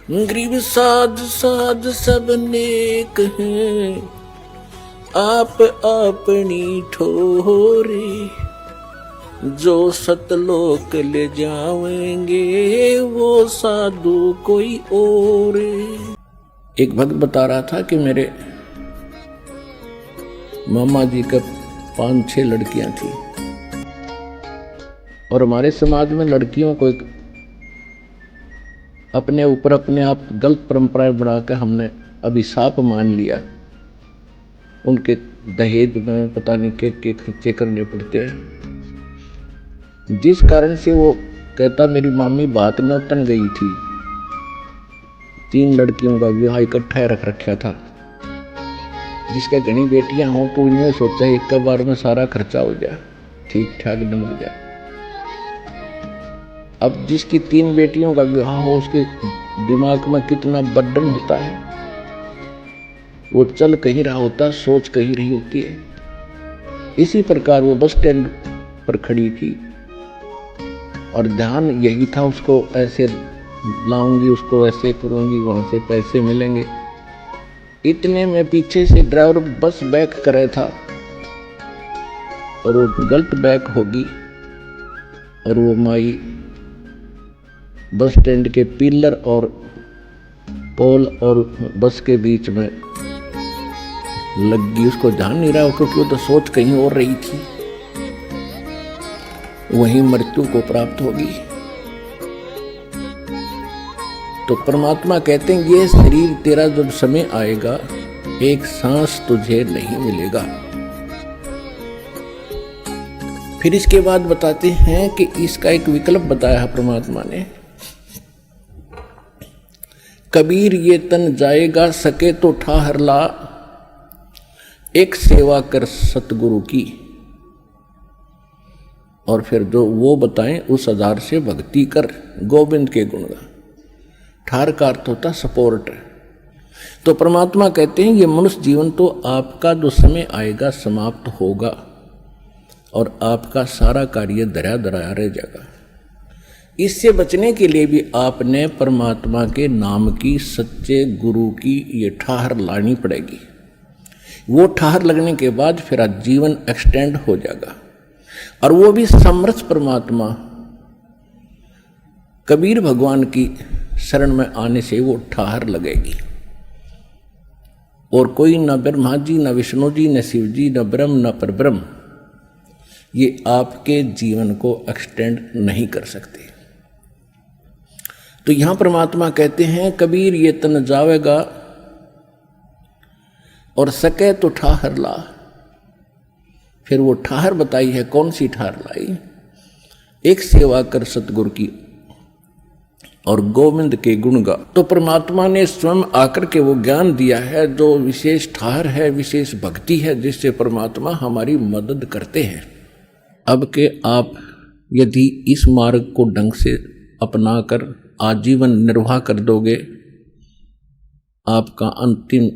गरीब साध साध सब नेक हैं, आप अपनी ठोरे, जो सतलोक ले जाएंगे वो साधु कोई और। एक भक्त बता रहा था कि मेरे मामा जी का 5-6 लड़कियां थी और हमारे समाज में लड़कियों को एक अपने ऊपर अपने आप गलत परंपराएं बढ़ाकर हमने अभिशाप मान लिया। उनके दहेज में पता नहीं के खर्चे करने पड़ते हैं, जिस कारण से वो कहता मेरी मामी बात न तन गई थी। 3 लड़कियों का विवाह इकट्ठा रख रखा था, जिसके घनी बेटियां हों तो उन्होंने सोचा एक बार में सारा खर्चा हो जाए, ठीक ठाक निकल जाए। अब जिसकी 3 बेटियों का विवाह हो उसके दिमाग में कितना बर्डन होता है। वो चल कहीं रहा होता, सोच कहीं रही होती है। इसी प्रकार वो बस स्टैंड पर खड़ी थी और ध्यान यही था, उसको ऐसे लाऊंगी, उसको ऐसे करूंगी, वहां से पैसे मिलेंगे। इतने में पीछे से ड्राइवर बस बैक कर रहा था और वो गलत बैक होगी और वो माई बस स्टैंड के पिलर और पोल और बस के बीच में लग गई। उसको ध्यान नहीं रहा क्योंकि वो तो सोच कहीं और रही थी। वहीं मृत्यु को प्राप्त होगी। तो परमात्मा कहते हैं ये शरीर तेरा जब समय आएगा एक सांस तुझे नहीं मिलेगा। फिर इसके बाद बताते हैं कि इसका एक विकल्प बताया है परमात्मा ने। कबीर ये तन जाएगा सके तो ठाहर ला, एक सेवा कर सतगुरु की। और फिर जो वो बताएं उस आधार से भक्ति कर, गोविंद के गुण गा। ठार का अर्थ होता सपोर्ट। तो परमात्मा कहते हैं ये मनुष्य जीवन तो आपका जो समय आएगा समाप्त होगा और आपका सारा कार्य दरा दराया रह जाएगा। इससे बचने के लिए भी आपने परमात्मा के नाम की, सच्चे गुरु की ये ठाहर लानी पड़ेगी। वो ठाहर लगने के बाद फिर जीवन एक्सटेंड हो जाएगा और वो भी समर्थ परमात्मा कबीर भगवान की शरण में आने से वो ठाहर लगेगी। और कोई न ब्रह्मा जी, न विष्णु जी, न शिव जी, न ब्रह्म, न परब्रह्म ये आपके जीवन को एक्सटेंड नहीं कर सकते। तो यहां परमात्मा कहते हैं कबीर ये तन जावेगा और सके तो ठाहर ला। फिर वो ठाहर बताई है, कौन सी ठाहर लाई? एक सेवा कर सतगुरु की और गोविंद के गुण गा। तो परमात्मा ने स्वयं आकर के वो ज्ञान दिया है जो विशेष ठाहर है, विशेष भक्ति है, जिससे परमात्मा हमारी मदद करते हैं। अब के आप यदि इस मार्ग को ढंग से अपनाकर आजीवन निर्वाह कर दोगे, आपका अंतिम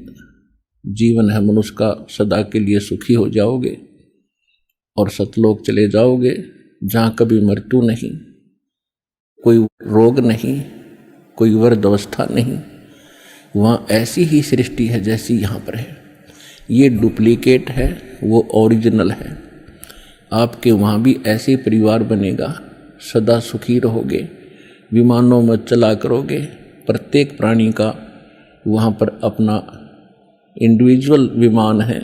जीवन है मनुष्य का, सदा के लिए सुखी हो जाओगे और सतलोक चले जाओगे, जहाँ कभी मृत्यु नहीं, कोई रोग नहीं, कोई वृद्ध अवस्था नहीं। वहाँ ऐसी ही सृष्टि है जैसी यहाँ पर है। ये डुप्लीकेट है, वो ओरिजिनल है। आपके वहाँ भी ऐसे परिवार बनेगा, सदा सुखी रहोगे, विमानों में चला करोगे। प्रत्येक प्राणी का वहाँ पर अपना इंडिविजुअल विमान है,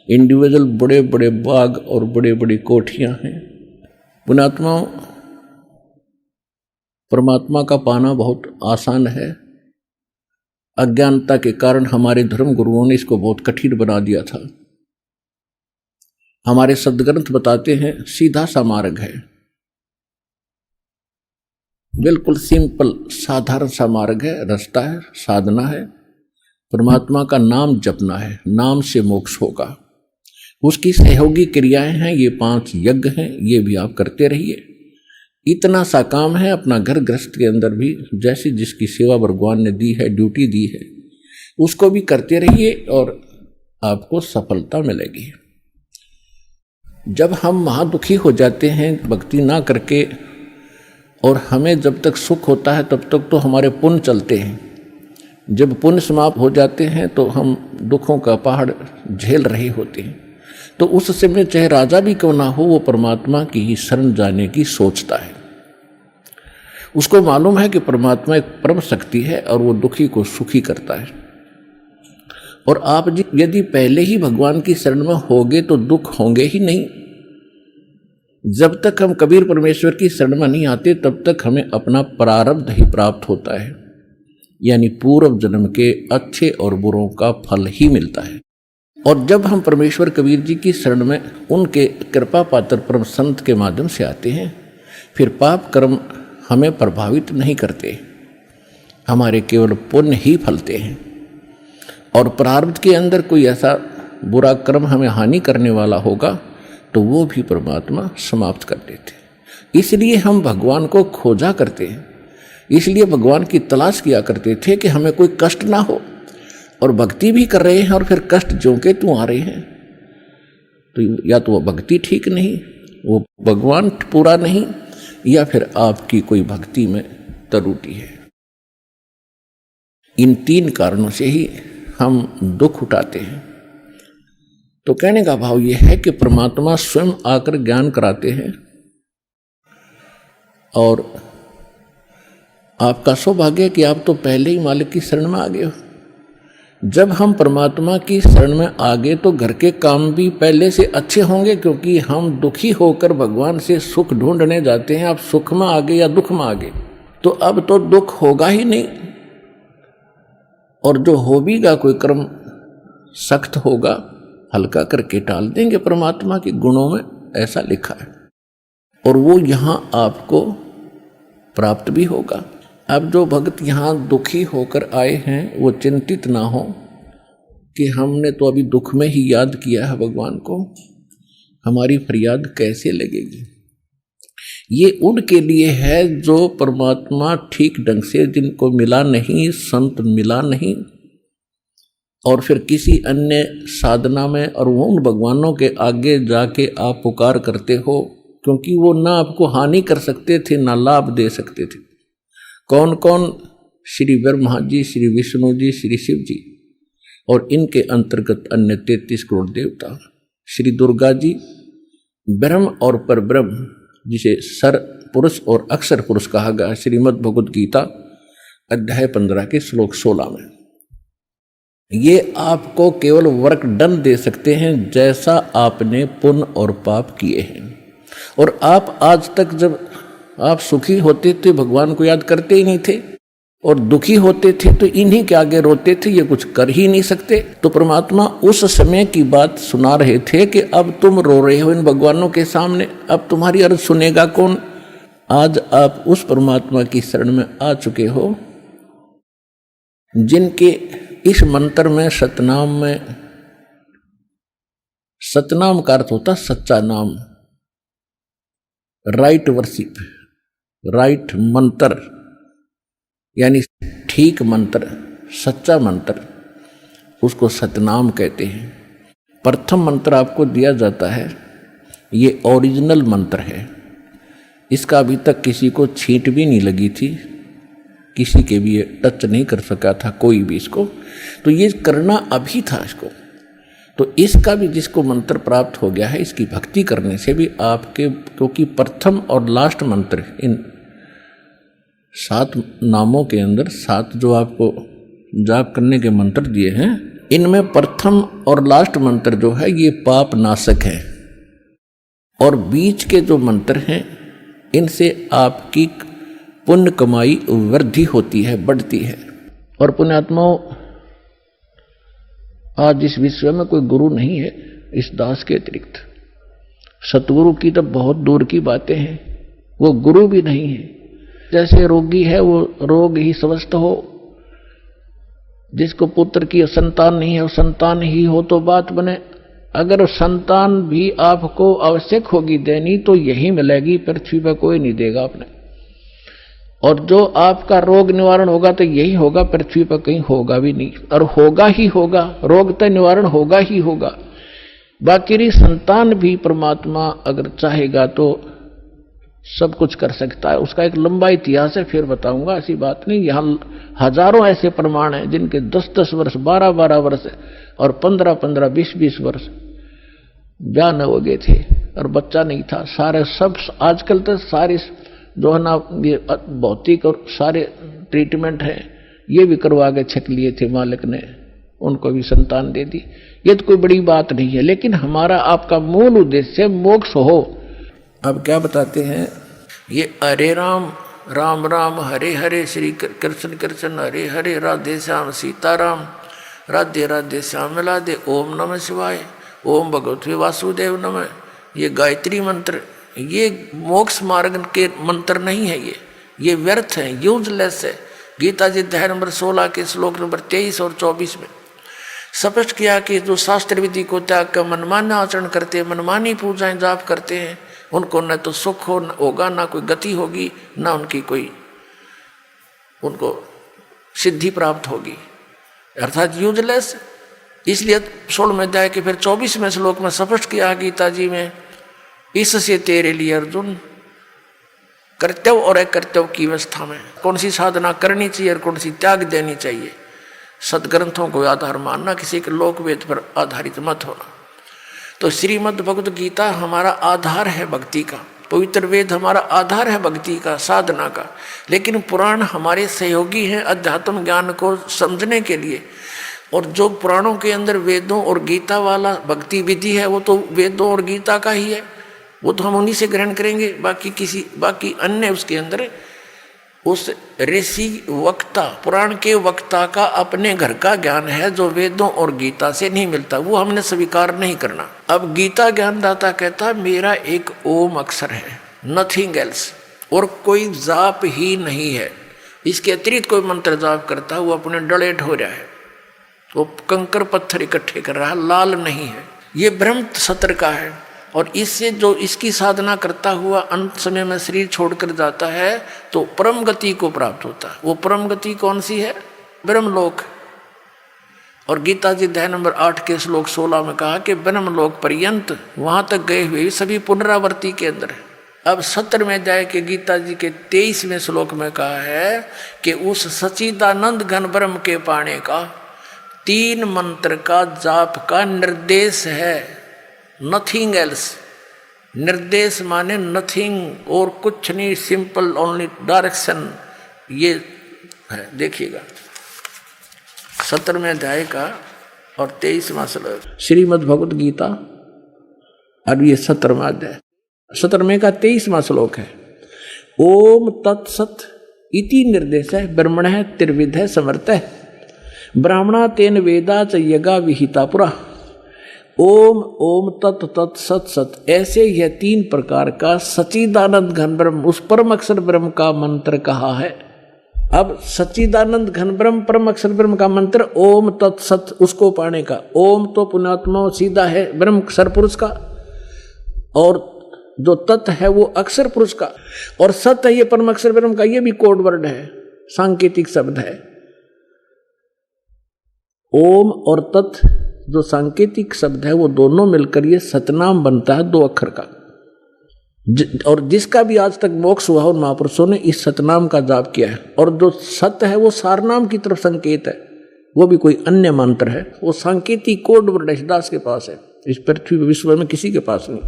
इंडिविजुअल बड़े बड़े बाग और बड़े बड़ी कोठियाँ हैं। पुण्यात्माओं, परमात्मा का पाना बहुत आसान है। अज्ञानता के कारण हमारे धर्म गुरुओं ने इसको बहुत कठिन बना दिया था। हमारे सद्ग्रंथ बताते हैं सीधा सा मार्ग है, बिल्कुल सिंपल साधारण सा मार्ग है, रास्ता है, साधना है। परमात्मा का नाम जपना है, नाम से मोक्ष होगा। उसकी सहयोगी क्रियाएं हैं, ये 5 यज्ञ हैं, ये भी आप करते रहिए। इतना सा काम है, अपना घर गृहस्थ के अंदर भी जैसी जिसकी सेवा भगवान ने दी है, ड्यूटी दी है, उसको भी करते रहिए और आपको सफलता मिलेगी। जब हम महादुखी हो जाते हैं भक्ति ना करके और हमें जब तक सुख होता है तब तक तो हमारे पुण्य चलते हैं। जब पुण्य समाप्त हो जाते हैं तो हम दुखों का पहाड़ झेल रहे होते हैं। तो उस समय चाहे राजा भी क्यों ना हो, वो परमात्मा की ही शरण जाने की सोचता है। उसको मालूम है कि परमात्मा एक परम शक्ति है और वो दुखी को सुखी करता है। और आप यदि पहले ही भगवान की शरण में होगे तो दुख होंगे ही नहीं। जब तक हम कबीर परमेश्वर की शरण में नहीं आते तब तक हमें अपना प्रारब्ध ही प्राप्त होता है, यानी पूर्व जन्म के अच्छे और बुरों का फल ही मिलता है। और जब हम परमेश्वर कबीर जी की शरण में उनके कृपा पात्र परम संत के माध्यम से आते हैं, फिर पाप कर्म हमें प्रभावित नहीं करते, हमारे केवल पुण्य ही फलते हैं। और प्रारब्ध के अंदर कोई ऐसा बुरा कर्म हमें हानि करने वाला होगा तो वो भी परमात्मा समाप्त कर देते। इसलिए हम भगवान को खोजा करते हैं, इसलिए भगवान की तलाश किया करते थे कि हमें कोई कष्ट ना हो। और भक्ति भी कर रहे हैं और फिर कष्ट जो के तू आ रहे हैं, तो या तो वो भक्ति ठीक नहीं, वो भगवान पूरा नहीं, या फिर आपकी कोई भक्ति में त्रुटि है। इन 3 कारणों से ही हम दुख उठाते हैं। तो कहने का भाव यह है कि परमात्मा स्वयं आकर ज्ञान कराते हैं। और आपका सौभाग्य है कि आप तो पहले ही मालिक की शरण में आ गए हो। जब हम परमात्मा की शरण में आ गए तो घर के काम भी पहले से अच्छे होंगे, क्योंकि हम दुखी होकर भगवान से सुख ढूंढने जाते हैं। आप सुख में आ गए या दुख में आ गए, तो अब तो दुख होगा ही नहीं। और जो हो भीगा कोई कर्म सख्त होगा, हल्का करके टाल देंगे परमात्मा के गुणों में, ऐसा लिखा है। और वो यहाँ आपको प्राप्त भी होगा। अब जो भक्त यहाँ दुखी होकर आए हैं वो चिंतित ना हो कि हमने तो अभी दुख में ही याद किया है भगवान को, हमारी फरियाद कैसे लगेगी। ये उनके लिए है जो परमात्मा ठीक ढंग से जिनको मिला नहीं, संत मिला नहीं, और फिर किसी अन्य साधना में, और वो उन भगवानों के आगे जाके आप पुकार करते हो, क्योंकि वो ना आपको हानि कर सकते थे ना लाभ दे सकते थे। कौन कौन? श्री ब्रह्मा जी, श्री विष्णु जी, श्री शिव जी, और इनके अंतर्गत अन्य 33 करोड़ देवता। श्री दुर्गा जी ब्रह्म और परब्रह्म, जिसे सर पुरुष और अक्षर पुरुष कहा गया, श्रीमद् भगवद गीता अध्याय 15 के श्लोक 16 में। ये आपको केवल वर्क डन दे सकते हैं जैसा आपने पुण्य और पाप किए हैं। और आप आज तक जब आप सुखी होते थे भगवान को याद करते ही नहीं थे, और दुखी होते थे तो इन्हीं के आगे रोते थे, ये कुछ कर ही नहीं सकते। तो परमात्मा उस समय की बात सुना रहे थे कि अब तुम रो रहे हो इन भगवानों के सामने, अब तुम्हारी अर्ज सुनेगा कौन। आज आप उस परमात्मा की शरण में आ चुके हो जिनके इस मंत्र में, सतनाम में, सतनाम का अर्थ होता सच्चा नाम, राइट वर्शिप, राइट मंत्र, यानी ठीक मंत्र, सच्चा मंत्र, उसको सतनाम कहते हैं। प्रथम मंत्र आपको दिया जाता है, ये ओरिजिनल मंत्र है। इसका अभी तक किसी को छींट भी नहीं लगी थी, किसी के भी ये टच नहीं कर सका था कोई भी इसको। तो ये करना अभी था इसको। तो इसका भी जिसको मंत्र प्राप्त हो गया है, इसकी भक्ति करने से भी आपके, क्योंकि प्रथम और लास्ट मंत्र, इन 7 नामों के अंदर 7 जो आपको जाप करने के मंत्र दिए हैं, इनमें प्रथम और लास्ट मंत्र जो है ये पाप नाशक है। और बीच के जो मंत्र हैं इनसे आपकी पुण्य कमाई वृद्धि होती है, बढ़ती है। और पुण्यात्माओं, आज इस विश्व में कोई गुरु नहीं है इस दास के अतिरिक्त। सतगुरु की तो बहुत दूर की बातें हैं, वो गुरु भी नहीं है। जैसे रोगी है वो रोग ही स्वस्थ हो, जिसको पुत्र की संतान नहीं है वो संतान ही हो तो बात बने। अगर संतान भी आपको आवश्यक होगी देनी तो यही मिलेगी, पृथ्वी पर कोई नहीं देगा आपने। और जो आपका रोग निवारण होगा तो यही होगा, पृथ्वी पर कहीं होगा भी नहीं, और होगा ही होगा, रोग तो निवारण होगा ही होगा। बाकी संतान भी परमात्मा अगर चाहेगा तो सब कुछ कर सकता है। उसका एक लंबा इतिहास है, फिर बताऊंगा, ऐसी बात नहीं। यहाँ हजारों ऐसे प्रमाण हैं जिनके 10-10 वर्ष, 12-12 वर्ष और 15-15, 20-20 वर्ष ब्याह न हो गए थे और बच्चा नहीं था। सारे सब आजकल तो सारे जो है ना ये भौतिक और सारे ट्रीटमेंट है, ये भी करवा के छक लिए थे मालिक ने, उनको भी संतान दे दी। ये तो कोई बड़ी बात नहीं है, लेकिन हमारा आपका मूल उद्देश्य मोक्ष हो। अब क्या बताते हैं, ये हरे राम राम राम हरे हरे, श्री कृष्ण कृष्ण हरे हरे, राधे श्याम सीताराम, राधे राधे श्याम राधे, ओम नमः शिवाय, ओम भगवते वासुदेव नमः। ये गायत्री मंत्र, ये मोक्ष मार्ग के मंत्र नहीं है, ये व्यर्थ है, यूजलेस है। गीता जी अध्याय नंबर 16 के श्लोक नंबर 23 और 24 में स्पष्ट किया कि जो शास्त्र विधि को त्याग कर मनमाना आचरण करते हैं, मनमानी पूजाएं जाप करते हैं, उनको न तो सुख होगा, ना कोई गति होगी, ना उनकी कोई उनको सिद्धि प्राप्त होगी, अर्थात यूजलेस। इसलिए 16वें अध्याय के फिर 24वें श्लोक में स्पष्ट किया गीता जी में, इससे तेरे लिए अर्जुन कर्तव्य और अकर्तव्य की अवस्था में कौन सी साधना करनी चाहिए और कौन सी त्याग देनी चाहिए। सदग्रंथों को आधार मानना, किसी के लोक वेद पर आधारित मत होना। तो श्रीमद् भगवत गीता हमारा आधार है भक्ति का, पवित्र वेद हमारा आधार है भक्ति का, साधना का। लेकिन पुराण हमारे सहयोगी हैं अध्यात्म ज्ञान को समझने के लिए। और जो पुराणों के अंदर वेदों और गीता वाला भक्ति विधि है, वो तो वेदों और गीता का ही है, वो तो हम उन्हीं से ग्रहण करेंगे। बाकी अन्य उसके अंदर उस ऋषि वक्ता, पुराण के वक्ता का अपने घर का ज्ञान है जो वेदों और गीता से नहीं मिलता, वो हमने स्वीकार नहीं करना। अब गीता ज्ञानदाता कहता मेरा एक ओम अक्षर है, नथिंग एल्स, और कोई जाप ही नहीं है। इसके अतिरिक्त कोई मंत्र जाप करता है वो अपने डले ढो रहा है, वो कंकर पत्थर इकट्ठे कर रहा है, लाल नहीं है। ये ब्रह्म सत्र का है। और इससे जो इसकी साधना करता हुआ अंत समय में शरीर छोड़कर जाता है तो परम गति को प्राप्त होता है। वो परम गति कौन सी है? ब्रह्मलोक। और गीता जी अध्याय नंबर 8 के श्लोक 16 में कहा कि ब्रह्मलोक पर्यंत वहां तक गए हुए सभी पुनरावृत्ति के अंदर है। अब 17वें अध्याय के गीता जी के 23वें श्लोक में कहा है कि उस सच्चिदानंद घन ब्रह्म के पाने का 3 मंत्र का जाप का निर्देश है, नथिंग एल्स। निर्देश माने नथिंग और कुछ नहीं, सिंपल ओनली डायरेक्शन। ये है, देखिएगा 17वें अध्याय का और 23वां श्लोक श्रीमद् भगवत गीता। और ये 17वां अध्याय, 17वें का 23वां श्लोक है। ओम तत्सत इति निर्देश है, ब्रह्मण है त्रिविध है समर्थ है, ब्राह्मणा तेन वेदा च यज्ञा विहिता पुरा। ओम ओम तत् तत् सत सत, ऐसे यह 3 प्रकार का सच्चिदानंद घन ब्रह्म, उस परम अक्षर ब्रह्म का मंत्र कहा है। अब सच्चिदानंद घन ब्रह्म परम अक्षर ब्रह्म का मंत्र ओम तत् सत, उसको पाने का। ओम तो पुण्यात्मा सीधा है ब्रह्म अक्षर पुरुष का, और जो तत् है वो अक्षर पुरुष का, और सत है ये परम अक्षर ब्रह्म का। ये भी कोड वर्ड है, सांकेतिक शब्द है। ओम और तत् जो सांकेतिक शब्द है वो दोनों मिलकर ये सतनाम बनता है, 2 अक्षर का। और जिसका भी आज तक मोक्ष हुआ उन महापुरुषों ने इस सतनाम का जाप किया है। और जो सत्य है वो सारनाम की तरफ संकेत है, वो भी कोई अन्य मंत्र है, वो सांकेतिक कोड वर्ड दास के पास है, इस पृथ्वी विश्व में किसी के पास नहीं।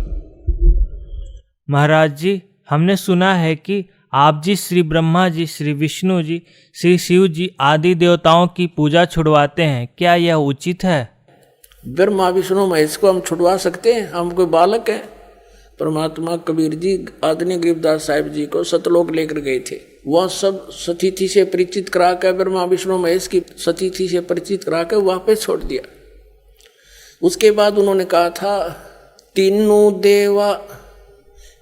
महाराज जी, हमने सुना है कि आप जी श्री ब्रह्मा जी, श्री विष्णु जी, श्री शिव जी आदि देवताओं की पूजा छुड़वाते हैं, क्या यह उचित है? ब्रह्मा विष्णु महेश को हम छुड़वा सकते हैं? हम कोई बालक हैं? परमात्मा कबीर जी आदरणीय गरीबदास साहिब जी को सतलोक लेकर गए थे, वह सब सतिथि से परिचित करा कर, ब्रह्मा विष्णु महेश की सतिथि से परिचित करा कर वापस छोड़ दिया। उसके बाद उन्होंने कहा था, तीनों देवा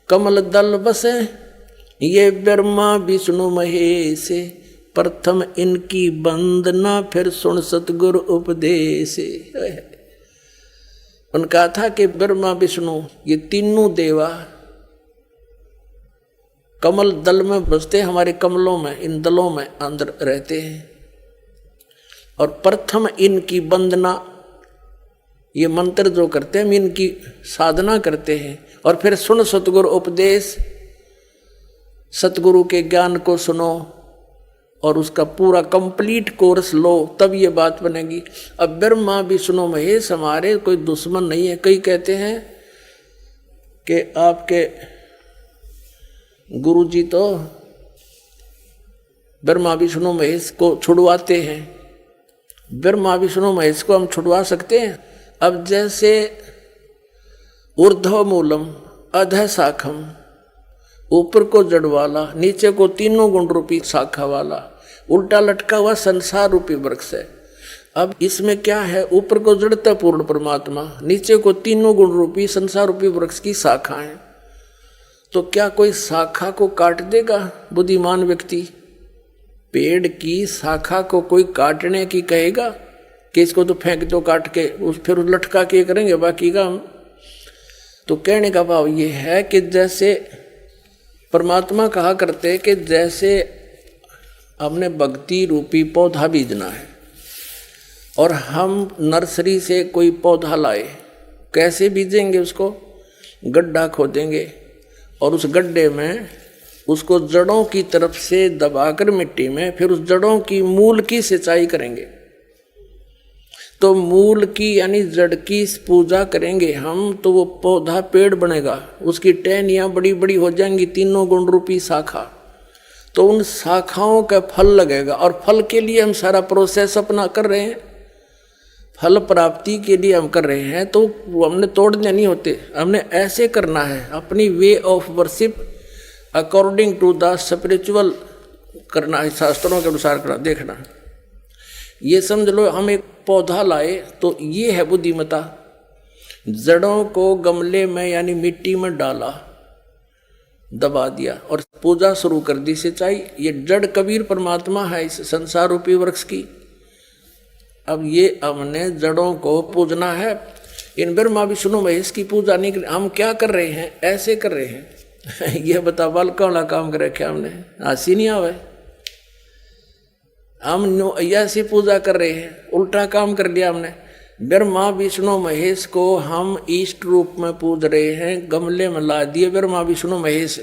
कमल दल बसे, ये ब्रह्मा विष्णु महेश, प्रथम इनकी वंदना फिर सुन सतगुरु उपदेश। उन्होंने कहा था कि ब्रह्मा विष्णु ये तीनों देवा कमल दल में बसते, हमारे कमलों में, इन दलों में अंदर रहते हैं, और प्रथम इनकी वंदना, ये मंत्र जो करते हैं हम इनकी साधना करते हैं, और फिर सुन सतगुरु उपदेश, सतगुरु के ज्ञान को सुनो और उसका पूरा कंप्लीट कोर्स लो, तब ये बात बनेगी। अब ब्रह्मा विष्णु महेश हमारे कोई दुश्मन नहीं है। कई कहते हैं कि आपके गुरु जी तो ब्रह्मा विष्णु महेश को छुड़वाते हैं। ब्रह्मा विष्णु महेश को हम छुड़वा सकते हैं? अब जैसे ऊर्ध्व मूलम अधः शाखम, ऊपर को जड़ वाला, नीचे को तीनों गुण रूपी शाखा वाला, उल्टा लटका हुआ संसार रूपी वृक्ष है। अब इसमें क्या है? ऊपर को जड़ता पूर्ण परमात्मा, नीचे को तीनों गुण रूपी संसार रूपी वृक्ष की शाखा है। तो क्या कोई शाखा को काट देगा बुद्धिमान व्यक्ति? पेड़ की शाखा को कोई काटने की कहेगा कि इसको तो फेंक दो काट के, फिर लटका के करेंगे बाकी का हम? तो कहने का भाव ये है कि जैसे परमात्मा कहा करते कि जैसे हमने भक्ति रूपी पौधा बीजना है और हम नर्सरी से कोई पौधा लाए, कैसे बीजेंगे? उसको गड्ढा खोदेंगे और उस गड्ढे में उसको जड़ों की तरफ से दबाकर मिट्टी में, फिर उस जड़ों की मूल की सिंचाई करेंगे। तो मूल की यानी जड़ की पूजा करेंगे हम, तो वो पौधा पेड़ बनेगा, उसकी टहनियाँ बड़ी बड़ी हो जाएंगी, तीनों गुण रूपी शाखा। तो उन शाखाओं का फल लगेगा और फल के लिए हम सारा प्रोसेस अपना कर रहे हैं, फल प्राप्ति के लिए हम कर रहे हैं। तो वो हमने तोड़ने नहीं होते, हमने ऐसे करना है, अपनी way of worship according to the spiritual करना है, शास्त्रों के अनुसार करना। देखना, ये समझ लो हम एक पौधा लाए तो ये है बुद्धिमता। जड़ों को गमले में यानी मिट्टी में डाला, दबा दिया और पूजा शुरू कर दी, सिंचाई। ये जड़ कबीर परमात्मा है इस संसार रूपी वृक्ष की। अब ये हमने जड़ों को पूजना है। इन ब्रह्मा विष्णु महेश की पूजा नहीं कर, हम क्या कर रहे हैं? ऐसे कर रहे हैं। ये बता बालका वाला काम कर रखा हमने, हंसी नहीं आवे। हम ऐसी पूजा कर रहे हैं, उल्टा काम कर लिया हमने। ब्रह्मा विष्णु महेश को हम इष्ट रूप में पूज रहे हैं, गमले में ला दिए ब्रह्मा विष्णु महेश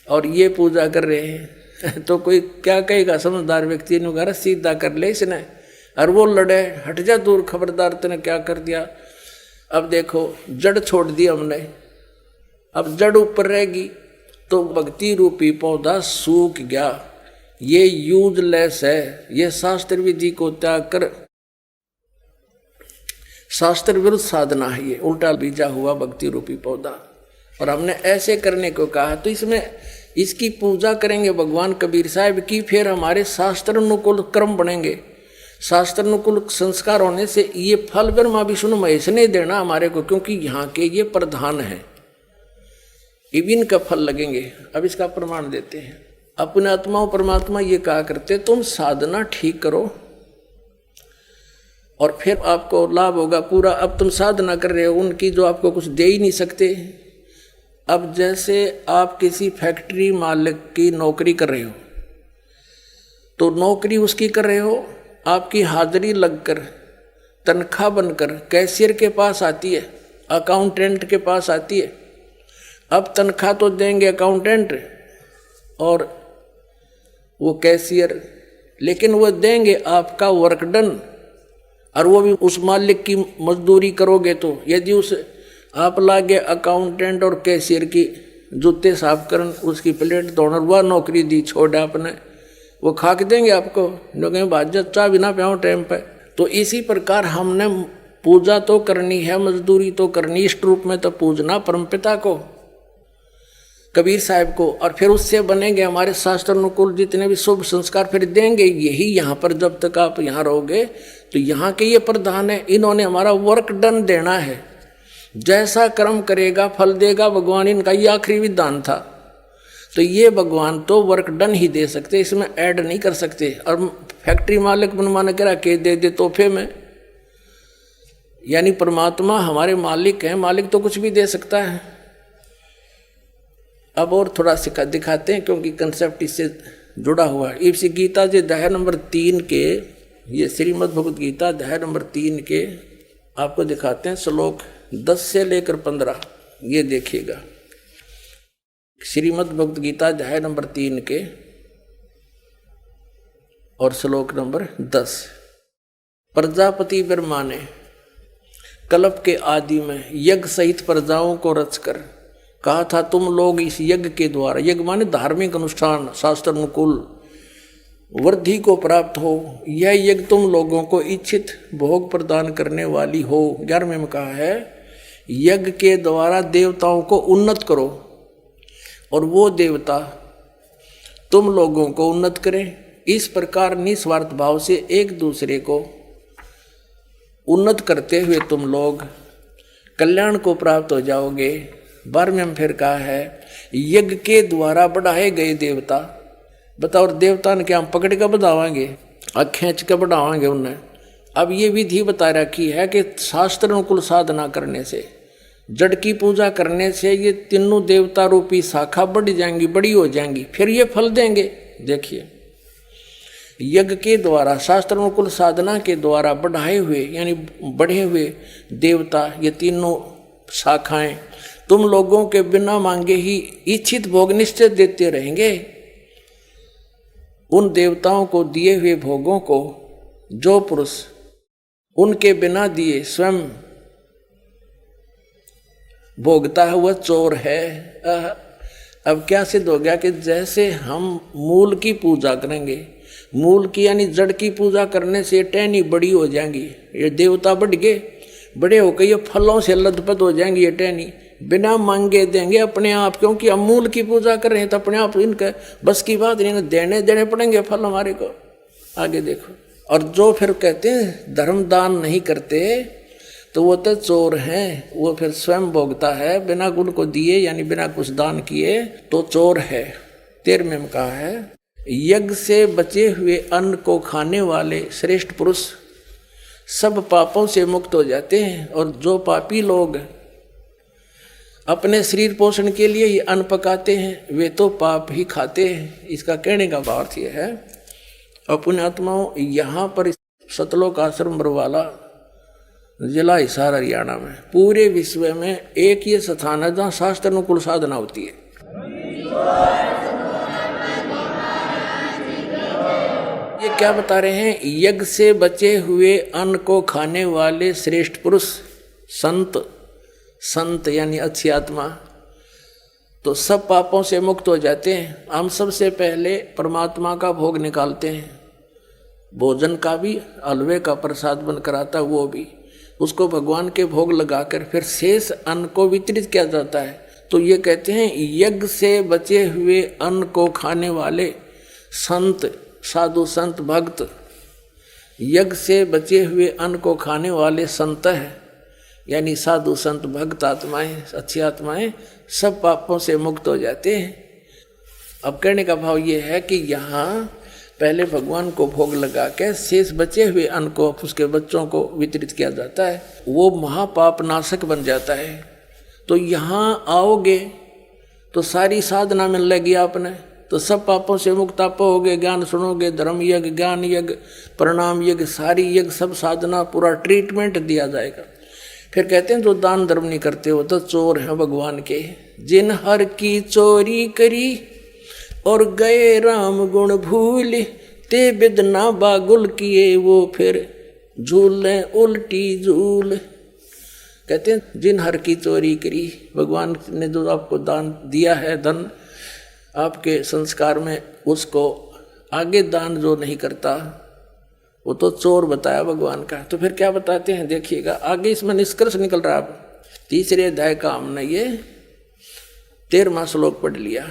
और ये पूजा कर रहे हैं। तो कोई क्या कहेगा? समझदार व्यक्ति ने घर सीधा कर ले इसने, और वो लड़े, हट जा दूर, खबरदार तूने क्या कर दिया। अब देखो जड़ छोड़ दी हमने, अब जड़ ऊपर रहेगी तो भक्ति रूपी पौधा सूख गया। ये यूजलेस है, ये शास्त्र विधि को त्याग कर शास्त्र विरुद्ध साधना है, ये उल्टा बीजा हुआ भक्ति रूपी पौधा। और हमने ऐसे करने को कहा, तो इसमें इसकी पूजा करेंगे भगवान कबीर साहब की, फिर हमारे शास्त्र अनुकूल कर्म बनेंगे। शास्त्र अनुकूल संस्कार होने से ये फल ब्रह्मा विष्णु महेश ने देना हमारे को, क्योंकि यहाँ के ये प्रधान है, इविन का फल लगेंगे। अब इसका प्रमाण देते हैं। अपने आत्माओं परमात्मा ये कहा करते, तुम साधना ठीक करो और फिर आपको लाभ होगा पूरा। अब तुम साधना कर रहे हो उनकी जो आपको कुछ दे ही नहीं सकते। अब जैसे आप किसी फैक्ट्री मालिक की नौकरी कर रहे हो, तो नौकरी उसकी कर रहे हो, आपकी हाजिरी लगकर तनख्वाह बनकर कैशियर के पास आती है, अकाउंटेंट के पास आती है। अब तनख्वाह तो देंगे अकाउंटेंट और वो कैशियर, लेकिन वो देंगे आपका वर्क डन, और वो भी उस मालिक की मजदूरी करोगे। तो यदि उस आप लागे अकाउंटेंट और कैशियर की जूते साफ करन, उसकी प्लेट धोना, वह नौकरी दी छोड़ आपने, वो खाक देंगे आपको, जो कहें भाज चाह भी ना पाओ टाइम पे। तो इसी प्रकार हमने पूजा तो करनी है, मजदूरी तो करनी, इष्ट रूप में तो पूजना परमपिता को, कबीर साहब को, और फिर उससे बनेंगे हमारे शास्त्र अनुकूल जितने भी शुभ संस्कार फिर देंगे। यही यहाँ पर जब तक आप यहाँ रहोगे तो यहाँ के ये प्रधान है, इन्होंने हमारा वर्क डन देना है। जैसा कर्म करेगा फल देगा भगवान, इनका ये आखिरी विधान था। तो ये भगवान तो वर्क डन ही दे सकते, इसमें ऐड नहीं कर सकते। और फैक्ट्री मालिक बनवाने करा के दे दे तोहफे में, यानी परमात्मा हमारे मालिक हैं, मालिक तो कुछ भी दे सकता है। अब और थोड़ा सिखा दिखाते हैं, क्योंकि कंसेप्ट इससे जुड़ा हुआ है। इसी गीता जी अध्याय नंबर 3 के, ये श्रीमद् भगवद गीता अध्याय नंबर 3 के आपको दिखाते हैं श्लोक 10 से लेकर 15, ये देखिएगा। श्रीमद् भगवद गीता अध्याय नंबर 3 के और श्लोक नंबर 10। प्रजापति ब्रह्मा ने कल्प के आदि में यज्ञ सहित प्रजाओं को रचकर कहा था, तुम लोग इस यज्ञ के द्वारा, यज्ञ माने धार्मिक अनुष्ठान, शास्त्र अनुकूल वृद्धि को प्राप्त हो। यह यज्ञ तुम लोगों को इच्छित भोग प्रदान करने वाली हो। 11वें में कहा है, यज्ञ के द्वारा देवताओं को उन्नत करो और वो देवता तुम लोगों को उन्नत करें। इस प्रकार निस्वार्थ भाव से एक दूसरे को उन्नत करते हुए तुम लोग कल्याण को प्राप्त हो जाओगे। 12वें में फिर कहा है, यज्ञ के द्वारा बढ़ाए गए देवता, बताओ देवता ने क्या हम पकड़ कर बढ़ावांगे, खींच कर बढ़ावांगे उन्हें। अब ये विधि बता रखी है कि शास्त्र अनुकूल साधना करने से, जड़ की पूजा करने से ये तीनों देवता रूपी शाखा बढ़ जाएंगी, बड़ी हो जाएंगी, फिर ये फल देंगे। देखिए, यज्ञ के द्वारा, शास्त्र अनुकूल साधना के द्वारा बढ़ाए हुए यानी बढ़े हुए देवता, ये तीनों शाखाएं तुम लोगों के बिना मांगे ही इच्छित भोग निश्चित देते रहेंगे। उन देवताओं को दिए हुए भोगों को जो पुरुष उनके बिना दिए स्वयं भोगता है वह चोर है। अब क्या सिद्ध हो गया कि जैसे हम मूल की पूजा करेंगे, मूल की यानी जड़ की पूजा करने से टहनी बड़ी हो जाएंगी, ये देवता बढ़ गए, बड़े होकर ये फलों से लथपथ हो जाएंगी, ये टहनी बिना मांगे देंगे अपने आप, क्योंकि हम मूल की पूजा कर रहे हैं तो अपने आप इनका बस की बात नहीं, देने पड़ेंगे फल हमारे को। आगे देखो, और जो फिर कहते हैं धर्म दान नहीं करते तो वो तो चोर हैं, वो फिर स्वयं भोगता है बिना उनको दिए यानी बिना कुछ दान किए तो चोर है। 13वें में कहा है, यज्ञ से बचे हुए अन्न को खाने वाले श्रेष्ठ पुरुष सब पापों से मुक्त हो जाते हैं, और जो पापी लोग अपने शरीर पोषण के लिए ही अन्न पकाते हैं वे तो पाप ही खाते हैं। इसका कहने का अर्थ यह है, अपने आत्माओं यहाँ पर सतलोक आश्रम बरवाला जिला हिसार हरियाणा में पूरे विश्व में एक ये स्थान है जहाँ शास्त्र अनुकूल साधना होती है। ये क्या बता रहे हैं, यज्ञ से बचे हुए अन्न को खाने वाले श्रेष्ठ पुरुष संत यानी अच्छी आत्मा तो सब पापों से मुक्त हो जाते हैं। हम सबसे पहले परमात्मा का भोग निकालते हैं, भोजन का भी, हलवे का प्रसाद बनकर आता है वो भी, उसको भगवान के भोग लगाकर फिर शेष अन्न को वितरित किया जाता है। तो ये कहते हैं, यज्ञ से बचे हुए अन्न को खाने वाले संत, साधु संत भक्त, यज्ञ से बचे हुए अन्न को खाने वाले संत है यानी साधु संत भक्त आत्माएं, अच्छी आत्माएं सब पापों से मुक्त हो जाते हैं। अब कहने का भाव ये है कि यहाँ पहले भगवान को भोग लगा के शेष बचे हुए अन्न को उसके बच्चों को वितरित किया जाता है, वो महापाप नाशक बन जाता है। तो यहाँ आओगे तो सारी साधना मिल लगी आपने, तो सब पापों से मुक्त आप होगे। ज्ञान सुनोगे, धर्म यज्ञ, ज्ञान यज्ञ, प्रणाम यज्ञ, सारी यज्ञ, सब साधना, पूरा ट्रीटमेंट दिया जाएगा। फिर कहते हैं जो दान धर्म नहीं करते वो तो चोर हैं भगवान के। जिन हर की चोरी करी और गए राम गुण भूल, ते बिदना बागुल किए वो फिर झूले उल्टी झूल। कहते हैं जिन हर की चोरी करी, भगवान ने जो आपको दान दिया है, धन आपके संस्कार में, उसको आगे दान जो नहीं करता वो तो चोर बताया भगवान का। तो फिर क्या बताते हैं देखिएगा, आगे इसमें निष्कर्ष निकल रहा है। 3रे अध्याय का हमने ये 13वां श्लोक पढ़ लिया।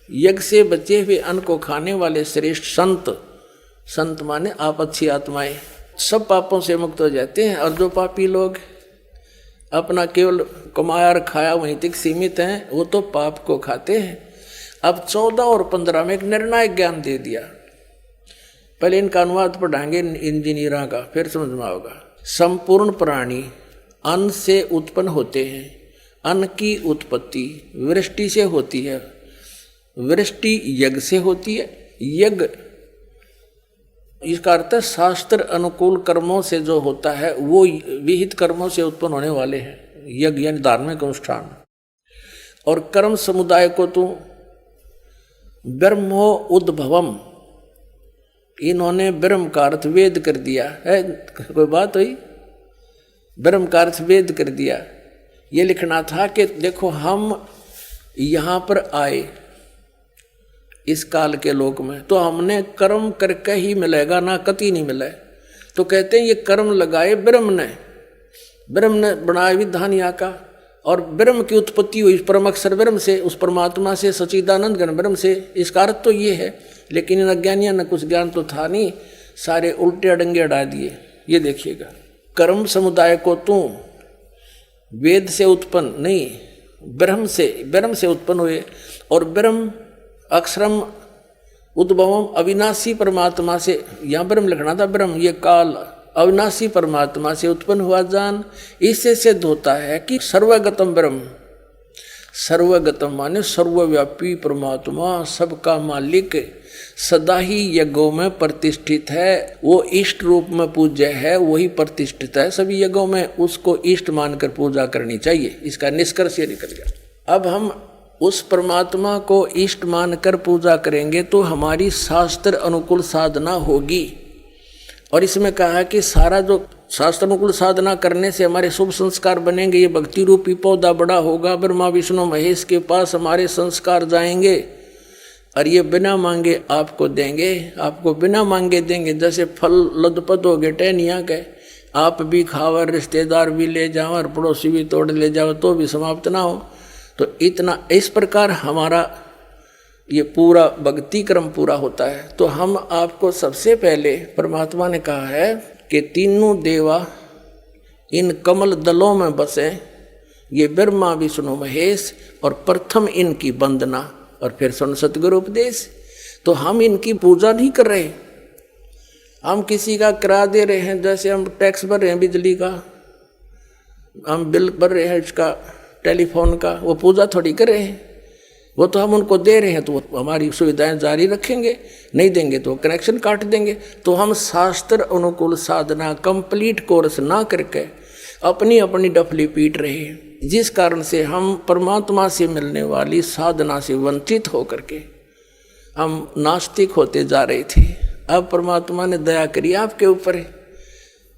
यज्ञ से बचे हुए अन्न को खाने वाले श्रेष्ठ संत माने आप अच्छी आत्माएं सब पापों से मुक्त हो जाते हैं, और जो पापी लोग अपना केवल कमाया और खाया वहीं तक सीमित हैं वो तो पाप को खाते हैं। अब 14 और 15 में एक निर्णायक ज्ञान दे दिया। पहले इनका अनुवाद पढ़ाएंगे इंजीनियरों का, फिर समझ में आएगा। संपूर्ण प्राणी अन्न से उत्पन्न होते हैं। अन्न की उत्पत्ति वृष्टि से होती है, वृष्टि यज्ञ से होती है। यज्ञ इसका अर्थ है शास्त्र अनुकूल कर्मों से जो होता है वो विहित कर्मों से उत्पन्न होने वाले हैं। यज्ञ यानी धार्मिक अनुष्ठान। और कर्म समुदाय को तू ब्रह्मो उद्भवम, इन्होंने ब्रह्म का अर्थ वेद कर दिया है। कोई बात हुई? ब्रह्म का अर्थ वेद कर दिया। ये लिखना था कि देखो हम यहाँ पर आए इस काल के लोक में, तो हमने कर्म करके ही मिलेगा, ना कति नहीं मिले। तो कहते हैं ये कर्म लगाए ब्रह्म ने बनाया विधान यहाँ का, और ब्रह्म की उत्पत्ति हुई परम अक्षर ब्रह्म से, उस परमात्मा से, सच्चिदानंद घन ब्रह्म से। इसका अर्थ तो ये है, लेकिन इन अज्ञानियों ने कुछ ज्ञान तो था नहीं, सारे उल्टे अडंगे अड़ा दिए। ये देखिएगा, कर्म समुदाय को तू वेद से उत्पन्न नहीं, ब्रह्म से उत्पन्न हुए, और ब्रह्म अक्षरम उद्भवम अविनाशी परमात्मा से, यहाँ ब्रह्म लिखना था, ब्रह्म ये काल अविनाशी परमात्मा से उत्पन्न हुआ जान। इससे सिद्ध होता है कि सर्वगतम ब्रह्म, सर्वगतम माने सर्वव्यापी परमात्मा, सबका मालिक, सदा ही यज्ञों में प्रतिष्ठित है। वो इष्ट रूप में पूज्य है, वही प्रतिष्ठित है सभी यज्ञों में, उसको इष्ट मानकर पूजा करनी चाहिए। इसका निष्कर्ष ये निकल गया। अब हम उस परमात्मा को इष्ट मानकर पूजा करेंगे तो हमारी शास्त्र अनुकूल साधना होगी। और इसमें कहा है कि सारा जो शास्त्र अनुकूल साधना करने से हमारे शुभ संस्कार बनेंगे। ये भक्ति रूपी पौधा बड़ा होगा, ब्रह्मा विष्णु महेश के पास हमारे संस्कार जाएंगे, और ये बिना मांगे आपको देंगे, आपको बिना मांगे देंगे। जैसे फल लदपत हो गए टहनिया के, आप भी खाओ, रिश्तेदार भी ले जाओ, और पड़ोसी भी तोड़ ले जाओ, तो भी समाप्त ना हो। तो इतना इस प्रकार हमारा ये पूरा भक्ति क्रम पूरा होता है। तो हम आपको सबसे पहले परमात्मा ने कहा है कि तीनों देवा इन कमल दलों में बसे, ये ब्रह्मा विष्णु महेश, और प्रथम इनकी वंदना, और फिर सुन सतगुरु उपदेश। तो हम इनकी पूजा नहीं कर रहे, हम किसी का किराया दे रहे हैं। जैसे हम टैक्स भर रहे हैं बिजली का, हम बिल भर रहे हैं इसका टेलीफोन का, वो पूजा थोड़ी कर रहे हैं, वो तो हम उनको दे रहे हैं, तो वो हमारी सुविधाएं जारी रखेंगे, नहीं देंगे तो कनेक्शन काट देंगे। तो हम शास्त्र अनुकूल साधना कंप्लीट कोर्स ना करके अपनी अपनी डफली पीट रहे हैं, जिस कारण से हम परमात्मा से मिलने वाली साधना से वंचित होकर के हम नास्तिक होते जा रहे थे। अब परमात्मा ने दया करी आपके ऊपर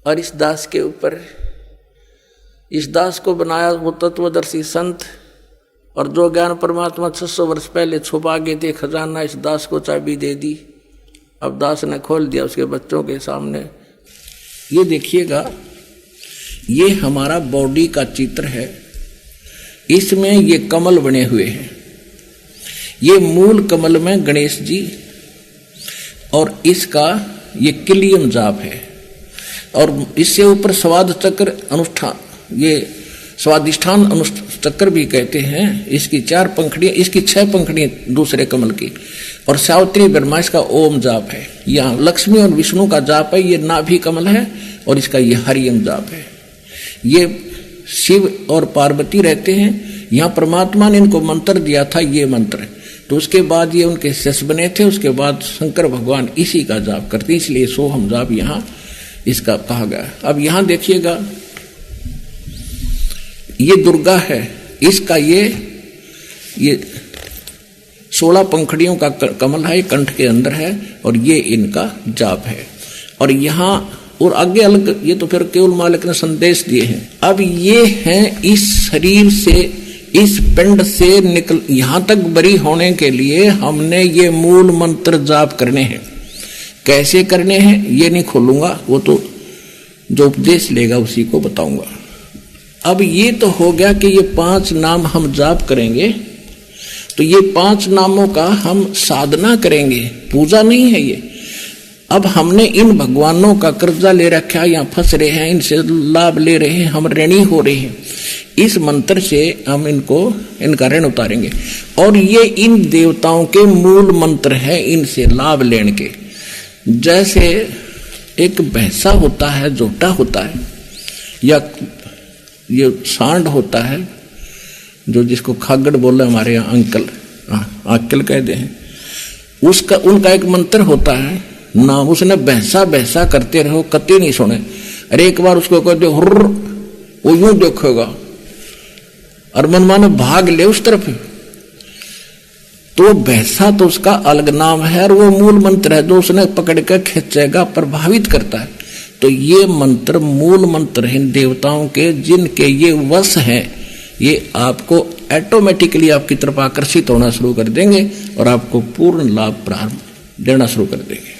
और इस दास के ऊपर। इस दास को बनाया वो तत्वदर्शी संत, और जो ज्ञान परमात्मा 600 वर्ष पहले छुपा गए थे खजाना, इस दास को चाबी दे दी। अब दास ने खोल दिया उसके बच्चों के सामने। ये देखिएगा, ये हमारा बॉडी का चित्र है, इसमें ये कमल बने हुए हैं। ये मूल कमल में गणेश जी, और इसका ये किलियम जाप है, और इससे ऊपर स्वाद चक्र अनुष्ठान, ये स्वादिष्ठान अनुचक्र भी कहते हैं। इसकी 4 पंखड़ियां, इसकी 6 पंखड़ियां दूसरे कमल की, और सावित्री ब्रह्मा इसका ओम जाप है। यहाँ लक्ष्मी और विष्णु का जाप है, ये नाभि कमल है, और इसका ये हरियम जाप है। ये शिव और पार्वती रहते हैं, यहाँ परमात्मा ने इनको मंत्र दिया था, ये मंत्र। तो उसके बाद ये उनके शिष्य बने थे, उसके बाद शंकर भगवान इसी का जाप करते, इसलिए सोहम जाप यहाँ इसका कहा गया। अब यहाँ देखिएगा, ये दुर्गा है, इसका ये 16 पंखड़ियों का कमल है, कंठ के अंदर है, और ये इनका जाप है। और यहाँ और आगे अलग, ये तो फिर केवल मालिक ने संदेश दिए हैं। अब ये हैं इस शरीर से, इस पिंड से निकल यहाँ तक बरी होने के लिए हमने ये मूल मंत्र जाप करने हैं। कैसे करने हैं ये नहीं खोलूंगा, वो तो जो उपदेश लेगा उसी को बताऊंगा। अब ये तो हो गया कि ये 5 नाम हम जाप करेंगे, तो ये 5 नामों का हम साधना करेंगे, पूजा नहीं है ये। अब हमने इन भगवानों का कर्जा ले रखा है, यहाँ फंस रहे हैं, इनसे लाभ ले रहे हैं, हम ऋणी हो रहे हैं। इस मंत्र से हम इनका ऋण उतारेंगे, और ये इन देवताओं के मूल मंत्र है, इनसे लाभ लेने के। जैसे एक भैंसा होता है, जोटा होता है, या ये सांड होता है, जो जिसको खागड़ बोले हमारे यहाँ अंकल कहते हैं, उसका उनका एक मंत्र होता है ना, उसने भैंसा भैंसा करते रहो, कति नहीं सुने। अरे एक बार उसको कह दो हुर्र, वो यूं देखेगा, और मनमाना भाग ले उस तरफ, तो वैसा तो उसका अलग नाम है और वो मूल मंत्र है जो उसने पकड़ कर खींचेगा, प्रभावित करता है। तो ये मंत्र मूल मंत्र हैं देवताओं के, जिनके ये वश हैं, ये आपको ऑटोमेटिकली आपकी तरफ आकर्षित होना शुरू कर देंगे और आपको पूर्ण लाभ प्रारंभ देना शुरू कर देंगे।